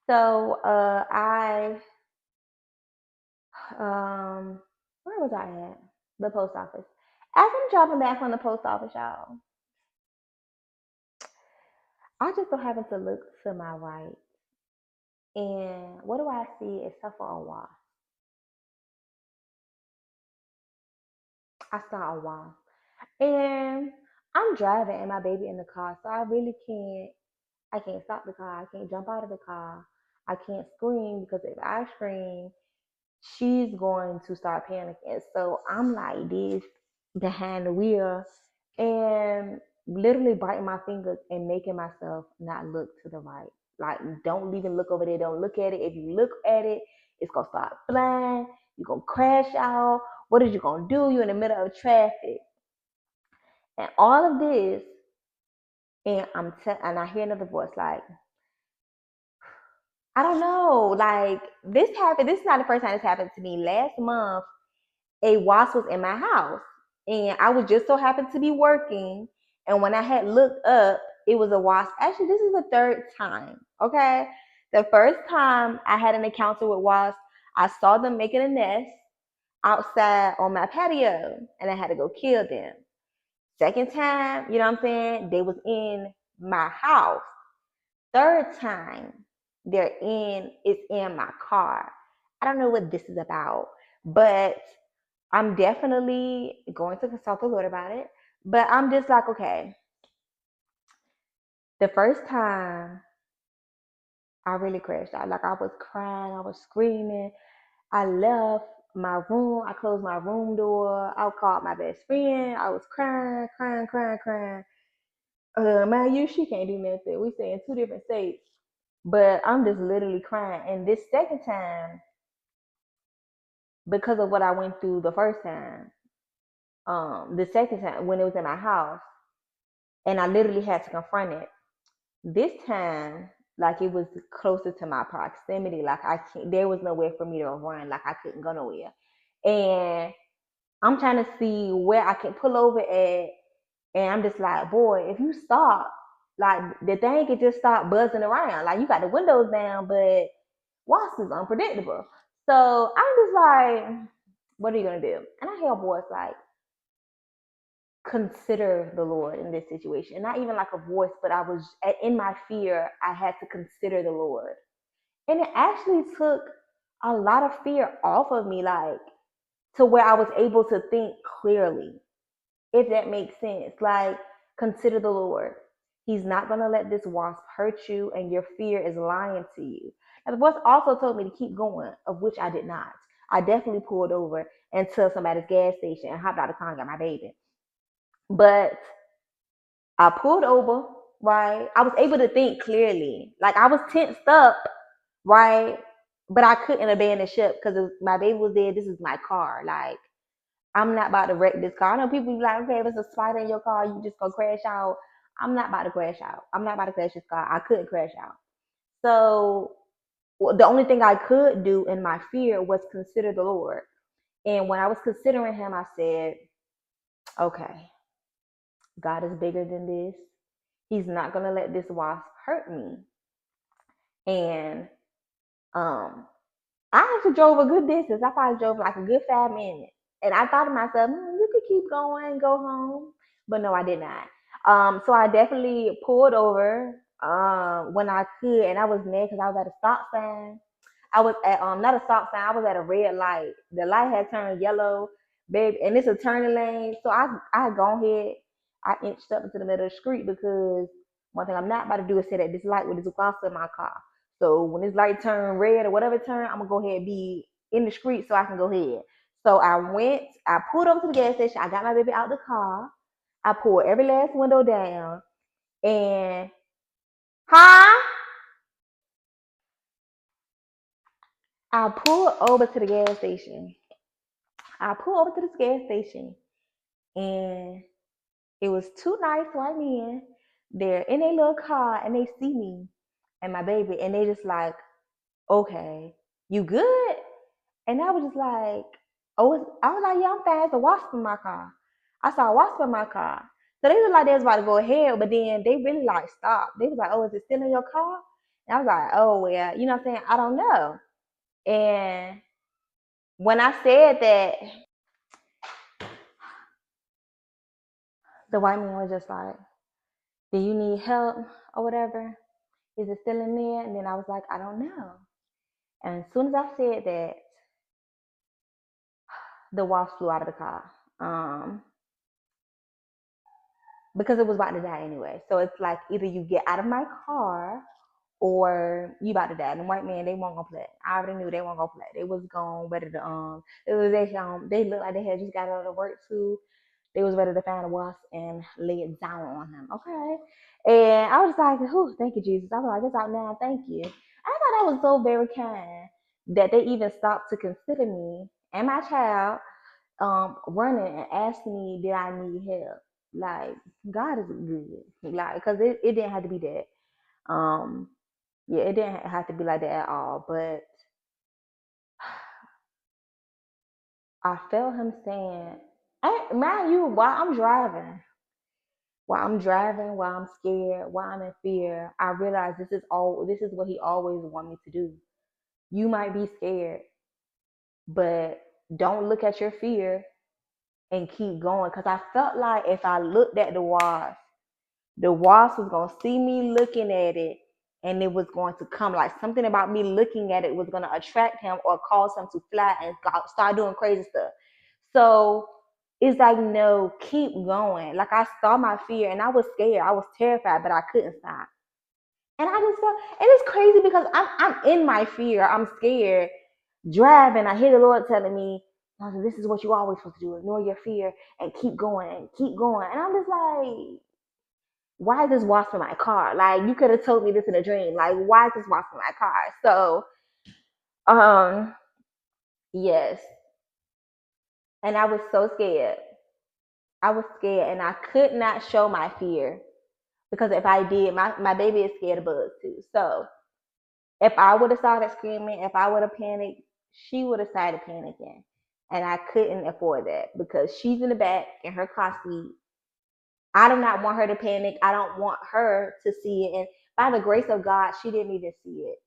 So I where was I at? The post office. As I'm driving back from the post office, y'all, I just so happen to look to my right, and what do I see except for a wasp? I saw a wasp, and I'm driving and my baby in the car, so I really can't. I can't stop the car. I can't jump out of the car. I can't scream because if I scream, she's going to start panicking. So I'm like this behind the wheel and literally biting my fingers and making myself not look to the right. Like, don't even look over there. Don't look at it. If you look at it, it's going to start flying. You're going to crash out. What is you going to do? You're in the middle of traffic. And all of this, and I hear another voice like, I don't know. Like, this happened. This is not the first time this happened to me. Last month, a wasp was in my house, and I was just so happened to be working. And when I had looked up, it was a wasp. Actually, this is the third time. Okay, the first time I had an encounter with wasps, I saw them making a nest outside on my patio, and I had to go kill them. Second time, you know what I'm saying? They was in my house. Third time, it's in my car. I don't know what this is about, but I'm definitely going to consult the Lord about it. But I'm just like, okay, the first time I really crashed out. Like, I was crying, I was screaming. I left my room, I closed my room door. I called my best friend. I was crying, crying, crying, crying. Man, she can't do nothing. We stay in two different states. But I'm just literally crying. And this second time, because of what I went through the first time, the second time when it was in my house, and I literally had to confront it. This time, like, it was closer to my proximity. Like, I can't, there was nowhere for me to run. Like, I couldn't go nowhere. And I'm trying to see where I can pull over at. And I'm just like, boy, if you stop, like, the thing could just stop buzzing around. Like, you got the windows down, but wasp is unpredictable. So I'm just like, what are you gonna do? And I hear a voice like, consider the Lord in this situation. Not even like a voice, but I was in my fear, I had to consider the Lord. And it actually took a lot of fear off of me, like, to where I was able to think clearly, if that makes sense. Like, consider the Lord. He's not going to let this wasp hurt you, and your fear is lying to you. And the voice also told me to keep going, of which I did not. I definitely pulled over into somebody's gas station and hopped out of the car and got my baby. But I pulled over, right? I was able to think clearly. Like, I was tensed up, right? But I couldn't abandon ship because my baby was there. This is my car. Like, I'm not about to wreck this car. I know people be like, okay, if it's a spider in your car, you just gonna crash out. I'm not about to crash out. I'm not about to crash this car. I couldn't crash out. So the only thing I could do in my fear was consider the Lord. And when I was considering him, I said, okay, God is bigger than this. He's not gonna let this wasp hurt me. And um, I actually drove a good distance. I probably drove like a good 5 minutes. And I thought to myself, you could keep going and go home. But no, I did not. So I definitely pulled over when I could, and I was mad because I was at a stop sign. I was at not a stop sign. I was at a red light. The light had turned yellow, baby, and it's a turning lane. So I had gone ahead. I inched up into the middle of the street because one thing I'm not about to do is sit at this light with this glass in my car. So when this light turn red or whatever turn, I'm gonna go ahead and be in the street so I can go ahead. So I pulled over to the gas station. I got my baby out the car. I pulled every last window down, and huh? I pulled over to the gas station. I pulled over to this gas station, and it was two nice white men. They're in their little car, and they see me and my baby, and they just like, okay, you good? And I was just like, oh, I was like, yeah, I'm fine. It's a wasp in my car. I saw a wasp in my car. So they was like, they was about to go ahead, but then they really like stopped. They was like, oh, is it still in your car? And I was like, oh well, you know what I'm saying? I don't know. And when I said that, the white man was just like, do you need help or whatever? Is it still in there? And then I was like, I don't know. And as soon as I said that, the wasp flew out of the car. Because it was about to die anyway. So it's like either you get out of my car or you about to die. And the white man, they weren't gonna play. I already knew they weren't gonna play. They was gone ready to it was they looked like they had just got out of work too. They was ready to find a wasp and lay it down on him. Okay. And I was like, oh, thank you, Jesus. I was like, it's out now, thank you. I thought that was so very kind that they even stopped to consider me and my child running and asking me did I need help. Like God is good. Like because it didn't have to be that. Yeah, it didn't have to be like that at all. But I felt him saying, mind you, while I'm scared, while I'm in fear, I realize this is what he always want me to do. You might be scared, but don't look at your fear and keep going. Because I felt like if I looked at the wasp was going to see me looking at it and it was going to come. Like something about me looking at it was going to attract him or cause him to fly and start doing crazy stuff. So it's like, no, keep going. Like I saw my fear and I was scared. I was terrified, but I couldn't stop. And I just felt, and it's crazy because I'm in my fear. I'm scared. Driving, I hear the Lord telling me, this is what you always supposed to do. Ignore your fear and keep going and keep going. And I'm just like, why is this wasp in my car? Like you could have told me this in a dream. Like, why is this wasp in my car? So, um, yes. And I was so scared. I was scared and I could not show my fear because if I did, my baby is scared of bugs too. So if I would have started screaming, if I would have panicked, she would have started panicking. And I couldn't afford that because she's in the back in her car seat. I do not want her to panic. I don't want her to see it. And by the grace of God, she didn't even see it.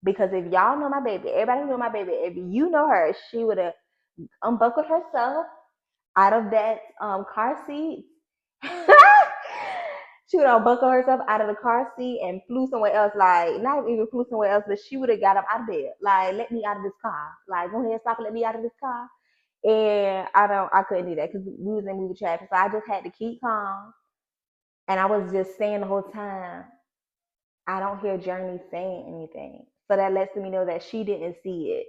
Because if y'all know my baby, everybody know my baby, if you know her, she would have unbuckled herself out of that car seat. She would have buckled herself out of the car seat and flew somewhere else. Like not even flew somewhere else, but she would have got up out of bed. Like let me out of this car. Like go ahead, stop and let me out of this car. And I couldn't do that because we was in movie traffic. So I just had to keep calm. And I was just saying the whole time, I don't hear Journey saying anything. So that lets me know that she didn't see it.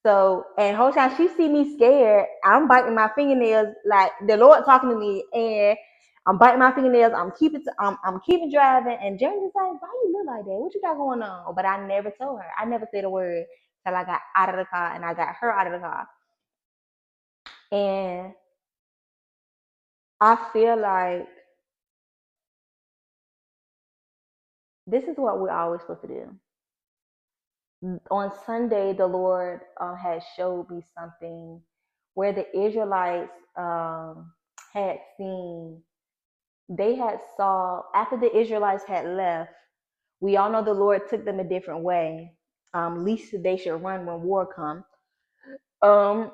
So, and whole time she see me scared, I'm biting my fingernails like the Lord talking to me, and I'm biting my fingernails. I'm keeping driving, and Jeremy's like, "Why you look like that? What you got going on?" But I never told her. I never said a word till I got out of the car and I got her out of the car. And I feel like this is what we're always supposed to do. On Sunday, the Lord had showed me something where the Israelites had seen, they had saw, after the Israelites had left, we all know the Lord took them a different way. Least they should run when war comes. Um,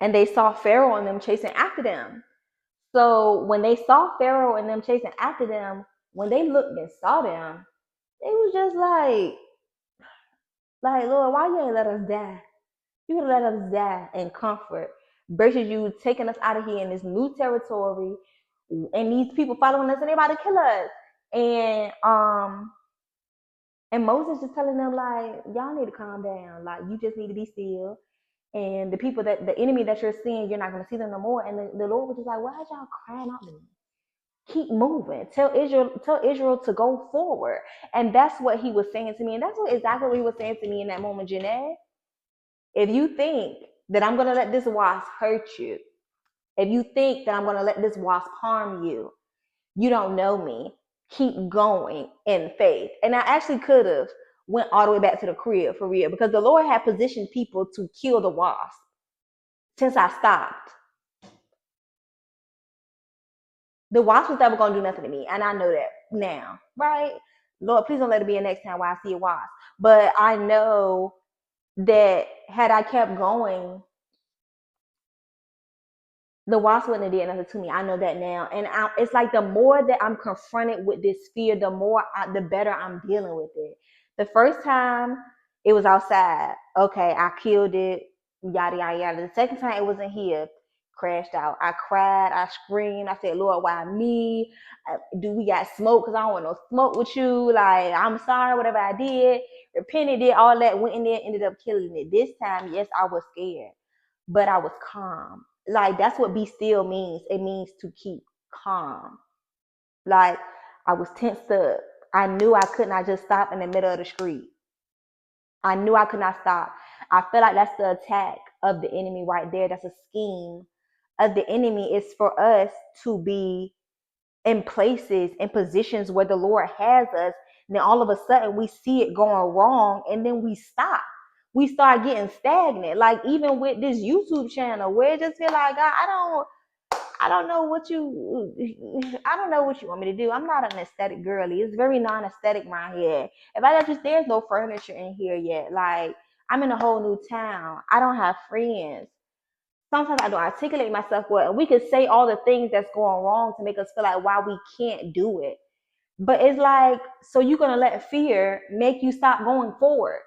and they saw Pharaoh and them chasing after them. So when they saw Pharaoh and them chasing after them, when they looked and saw them, they was just like Lord, why you ain't let us die? You would let us die in comfort versus you taking us out of here in this new territory and these people following us and they about to kill us. And Moses just telling them like, y'all need to calm down. Like you just need to be still. And the people that the enemy that you're seeing, you're not gonna see them no more. And the Lord was just like, why is y'all crying out to me? Keep moving. Tell Israel to go forward. And that's what he was saying to me. And that's exactly what he was saying to me in that moment, Janae. If you think that I'm going to let this wasp hurt you, if you think that I'm going to let this wasp harm you, you don't know me. Keep going in faith. And I actually could have went all the way back to the crib for real because the Lord had positioned people to kill the wasp since I stopped. The wasp was never going to do nothing to me. And I know that now, right? Lord, please don't let it be a next time where I see a wasp. But I know that had I kept going, the wasp wouldn't have did nothing to me. I know that now. And it's like the more that I'm confronted with this fear, the better I'm dealing with it. The first time it was outside. Okay, I killed it, yada, yada, yada. The second time it wasn't here, crashed out. I cried, I screamed. I said, Lord, why me? Do we got smoke? Because I don't want no smoke with you. Like, I'm sorry, whatever I did. Repented, did all that, went in there, ended up killing it. This time, yes, I was scared, but I was calm. Like, that's what be still means. It means to keep calm. Like, I was tensed up. I knew I could not just stop in the middle of the street. I knew I could not stop. I feel like that's the attack of the enemy right there. That's a scheme of the enemy. Is for us to be in places, in positions where the Lord has us. And then all of a sudden we see it going wrong, and then we stop. We start getting stagnant. Like, even with this YouTube channel, where it just feel like, God, I don't know what you want me to do. I'm not an aesthetic girly. It's very non-aesthetic around here. If I just, there's no furniture in here yet. Like, I'm in a whole new town. I don't have friends. Sometimes I don't articulate myself well. And we could say all the things that's going wrong to make us feel like why we can't do it. But it's like, so you're going to let fear make you stop going forward.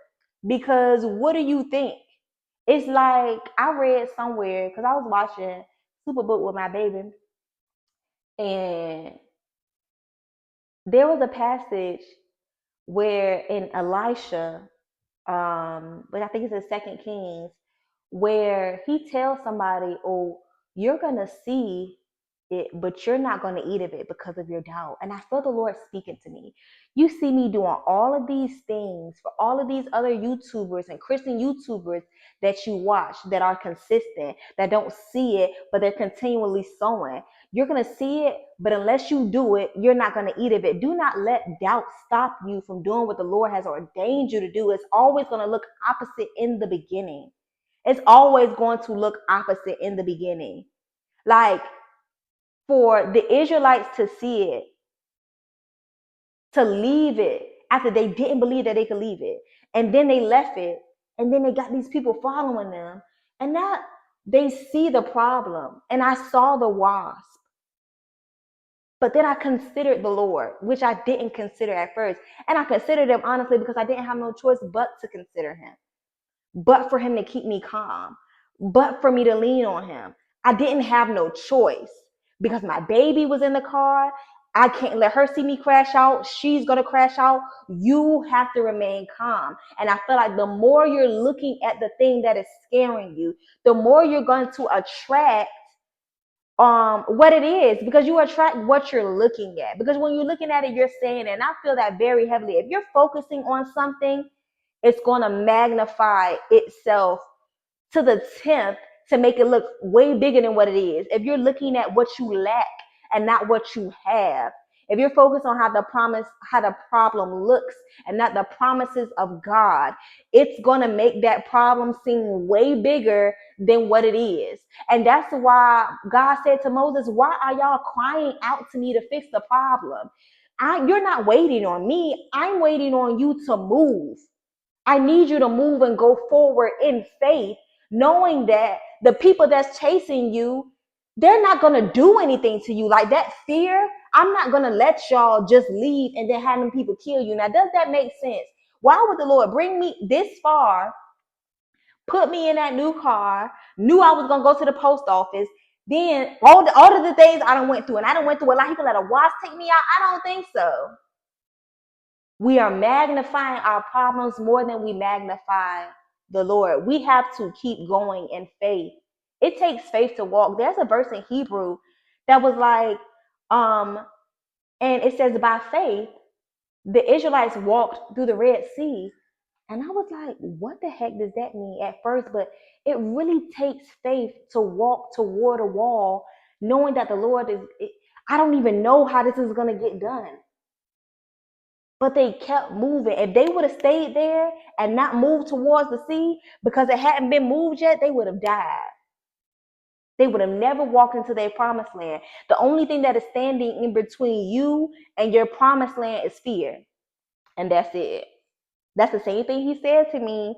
Because what do you think? It's like, I read somewhere, because I was watching Superbook with my baby, and there was a passage where in Elisha, but I think it's in Second Kings, where he tells somebody, "Oh, you're gonna see it, but you're not gonna eat of it because of your doubt." And I feel the Lord speaking to me. You see me doing all of these things for all of these other YouTubers and Christian YouTubers that you watch that are consistent, that don't see it, but they're continually sowing. You're gonna see it, but unless you do it, you're not gonna eat of it. Do not let doubt stop you from doing what the Lord has ordained you to do. It's always gonna look opposite in the beginning. It's always going to look opposite in the beginning. Like, for the Israelites to see it, to leave it after they didn't believe that they could leave it, and then they left it, and then they got these people following them, and now they see the problem. And I saw the wasp, but then I considered the Lord, which I didn't consider at first. And I considered him honestly because I didn't have no choice but to consider him, but for him to keep me calm, but for me to lean on him. I didn't have no choice because my baby was in the car. I can't let her see me crash out. She's going to crash out. You have to remain calm. And I feel like the more you're looking at the thing that is scaring you, the more you're going to attract what it is, because you attract what you're looking at. Because when you're looking at it, you're saying it. And I feel that very heavily. If you're focusing on something, it's going to magnify itself to the 10th to make it look way bigger than what it is. If you're looking at what you lack and not what you have, if you're focused on how the problem looks and not the promises of God, it's going to make that problem seem way bigger than what it is. And that's why God said to Moses, why are y'all crying out to me to fix the problem? You're not waiting on me. I'm waiting on you to move. I need you to move and go forward in faith, knowing that the people that's chasing you, they're not going to do anything to you. Like, that fear, I'm not going to let y'all just leave and then have them people kill you. Now, does that make sense? Why would the Lord bring me this far, put me in that new car, knew I was going to go to the post office, then all of the things I done went through, and I done went through a lot. He could let a wasp take me out? I don't think so. We are magnifying our problems more than we magnify the Lord. We have to keep going in faith. It takes faith to walk. There's a verse in Hebrew that was like, and it says, by faith, the Israelites walked through the Red Sea. And I was like, what the heck does that mean at first? But it really takes faith to walk toward a wall, knowing that the Lord is, I don't even know how this is going to get done. But they kept moving. If they would have stayed there and not moved towards the sea because it hadn't been moved yet, they would have died. They would have never walked into their promised land. The only thing that is standing in between you and your promised land is fear. And that's it. That's the same thing he said to me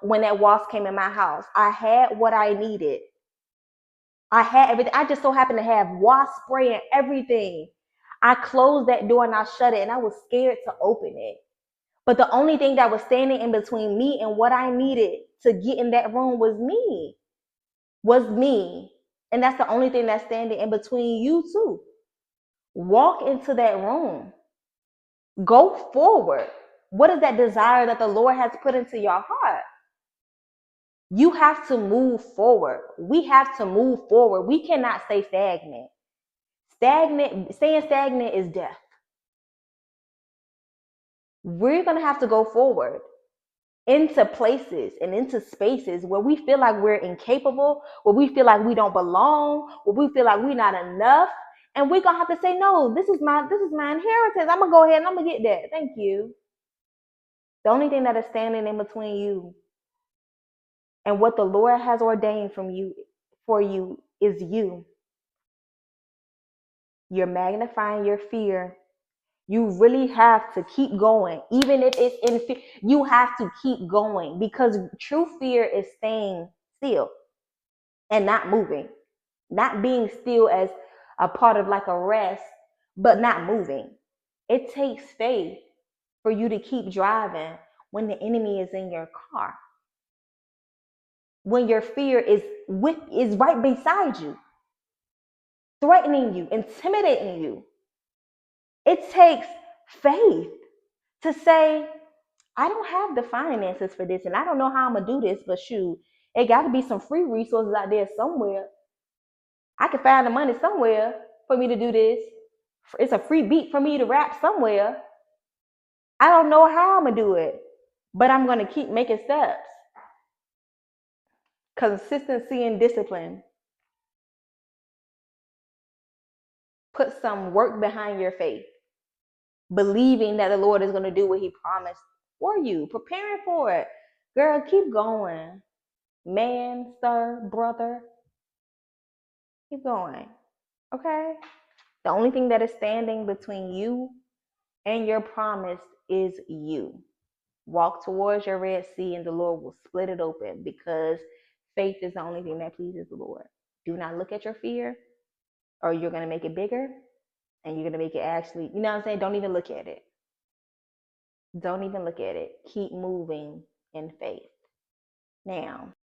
when that wasp came in my house. I had what I needed. I had everything. I just so happened to have wasp spray and everything. I closed that door and I shut it, and I was scared to open it. But the only thing that was standing in between me and what I needed to get in that room was me. Was me. And that's the only thing that's standing in between you two. Walk into that room. Go forward. What is that desire that the Lord has put into your heart? You have to move forward. We have to move forward. We cannot stay stagnant. Staying stagnant is death. We're going to have to go forward into places and into spaces where we feel like we're incapable, where we feel like we don't belong, where we feel like we're not enough. And we're gonna have to say, no, this is my inheritance. I'm gonna go ahead and I'm gonna get that. Thank you. The only thing that is standing in between you and what the Lord has ordained for you is you. You're magnifying your fear. You really have to keep going. Even if it's in fear, you have to keep going, because true fear is staying still and not moving, not being still as a part of like a rest, but not moving. It takes faith for you to keep driving when the enemy is in your car, when your fear is right beside you, threatening you, intimidating you. It takes faith to say, I don't have the finances for this, and I don't know how I'm gonna do this, but shoot, it got to be some free resources out there somewhere. I can find the money somewhere for me to do this. It's a free beat for me to rap somewhere. I don't know how I'm gonna do it, but I'm gonna keep making steps. Consistency and discipline. Put some work behind your faith, believing that the Lord is gonna do what He promised for you, preparing for it. Girl, keep going. Man, sir, brother, keep going. Okay? The only thing that is standing between you and your promise is you. Walk towards your Red Sea and the Lord will split it open, because faith is the only thing that pleases the Lord. Do not look at your fear, or you're going to make it bigger and you're going to make it actually, you know what I'm saying? Don't even look at it. Don't even look at it. Keep moving in faith. Now,